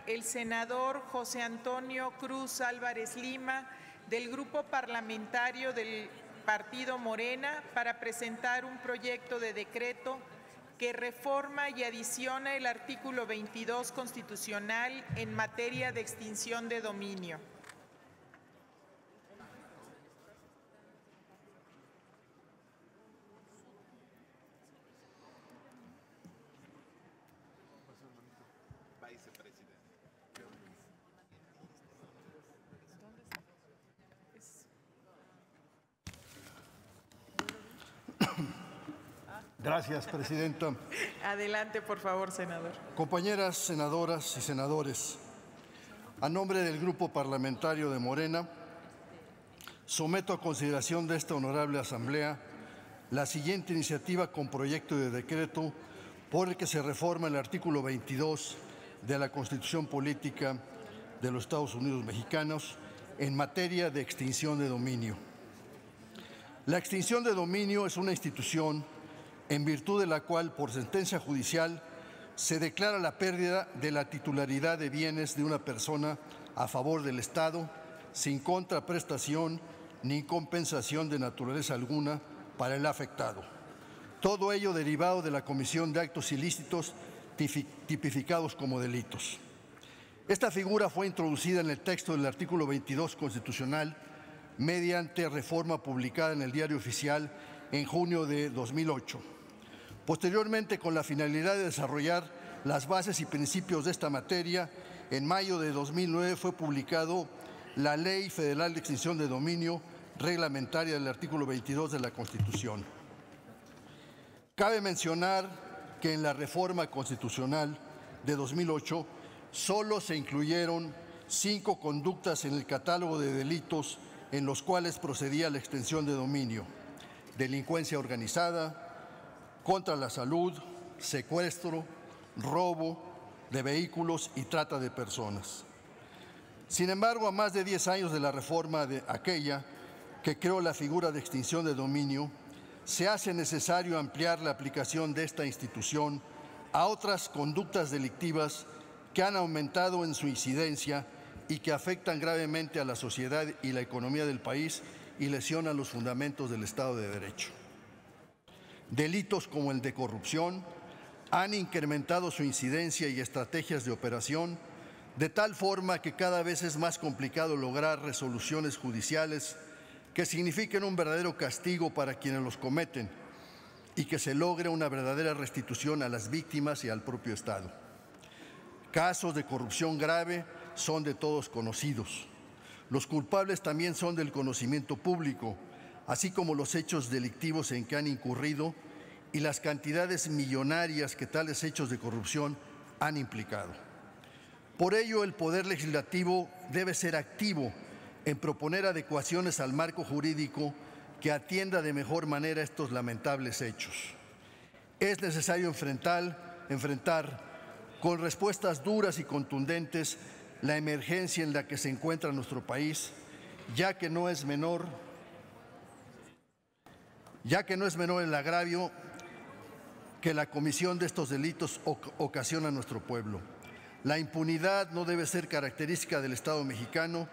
el senador José Antonio Cruz Álvarez Lima, del Grupo Parlamentario del Partido Morena, para presentar un proyecto de decreto que reforma y adiciona el artículo 22 constitucional en materia de extinción de dominio. Gracias, presidenta. Adelante, por favor, senador. Compañeras senadoras y senadores, a nombre del Grupo Parlamentario de Morena, someto a consideración de esta honorable Asamblea la siguiente iniciativa con proyecto de decreto por el que se reforma el artículo 22 de la Constitución Política de los Estados Unidos Mexicanos en materia de extinción de dominio. La extinción de dominio es una institución en virtud de la cual, por sentencia judicial, se declara la pérdida de la titularidad de bienes de una persona a favor del Estado, sin contraprestación ni compensación de naturaleza alguna para el afectado. Todo ello derivado de la comisión de actos ilícitos tipificados como delitos. Esta figura fue introducida en el texto del artículo 22 constitucional mediante reforma publicada en el Diario Oficial en junio de 2008. Posteriormente, con la finalidad de desarrollar las bases y principios de esta materia, en mayo de 2009 fue publicado la Ley Federal de Extinción de Dominio reglamentaria del artículo 22 de la Constitución. Cabe mencionar que en la reforma constitucional de 2008 solo se incluyeron 5 conductas en el catálogo de delitos en los cuales procedía la extinción de dominio: delincuencia organizada, contra la salud, secuestro, robo de vehículos y trata de personas. Sin embargo, a más de 10 años de la reforma de aquella que creó la figura de extinción de dominio, se hace necesario ampliar la aplicación de esta institución a otras conductas delictivas que han aumentado en su incidencia y que afectan gravemente a la sociedad y la economía del país y lesionan los fundamentos del Estado de Derecho. Delitos como el de corrupción han incrementado su incidencia y estrategias de operación, de tal forma que cada vez es más complicado lograr resoluciones judiciales que signifiquen un verdadero castigo para quienes los cometen y que se logre una verdadera restitución a las víctimas y al propio Estado. Casos de corrupción grave son de todos conocidos. Los culpables también son del conocimiento público, así como los hechos delictivos en que han incurrido y las cantidades millonarias que tales hechos de corrupción han implicado. Por ello, el Poder Legislativo debe ser activo en proponer adecuaciones al marco jurídico que atienda de mejor manera estos lamentables hechos. Es necesario enfrentar con respuestas duras y contundentes la emergencia en la que se encuentra nuestro país, ya que no es menor el agravio que la comisión de estos delitos ocasiona a nuestro pueblo. La impunidad no debe ser característica del Estado mexicano,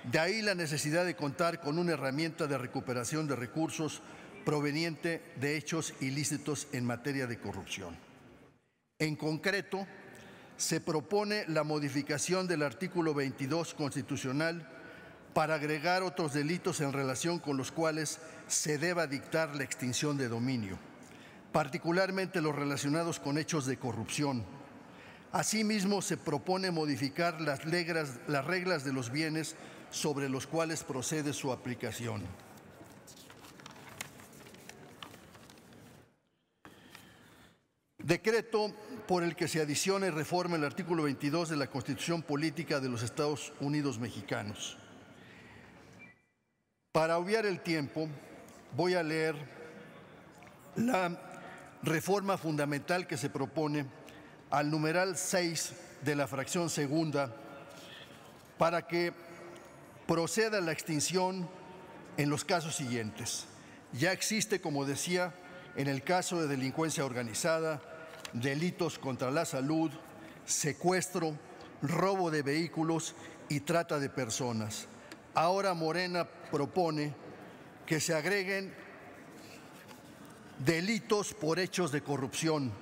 de ahí la necesidad de contar con una herramienta de recuperación de recursos proveniente de hechos ilícitos en materia de corrupción. En concreto, se propone la modificación del artículo 22 constitucional para agregar otros delitos en relación con los cuales se deba dictar la extinción de dominio, particularmente los relacionados con hechos de corrupción. Asimismo, se propone modificar las reglas de los bienes sobre los cuales procede su aplicación. Decreto por el que se adiciona y reforma el artículo 22 de la Constitución Política de los Estados Unidos Mexicanos. Para obviar el tiempo, voy a leer la reforma fundamental que se propone al numeral 6 de la fracción segunda para que proceda la extinción en los casos siguientes. Ya existe, como decía, en el caso de delincuencia organizada, delitos contra la salud, secuestro, robo de vehículos y trata de personas. Ahora Morena propone que se agreguen delitos por hechos de corrupción,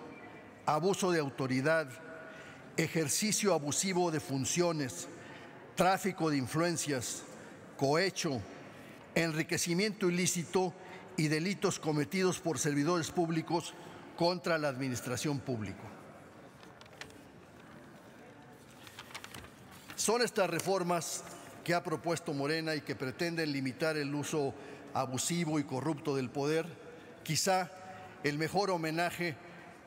abuso de autoridad, ejercicio abusivo de funciones, tráfico de influencias, cohecho, enriquecimiento ilícito y delitos cometidos por servidores públicos contra la administración pública. Son estas reformas que ha propuesto Morena y que pretenden limitar el uso abusivo y corrupto del poder, quizá el mejor homenaje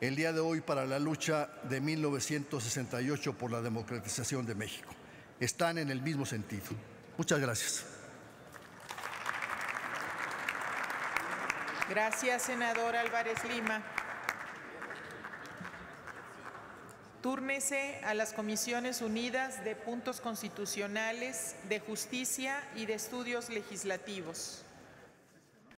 el día de hoy para la lucha de 1968 por la democratización de México. Están en el mismo sentido. Muchas gracias. Gracias, senador Álvarez Lima. Túrnese a las Comisiones Unidas de Puntos Constitucionales, de Justicia y de Estudios Legislativos.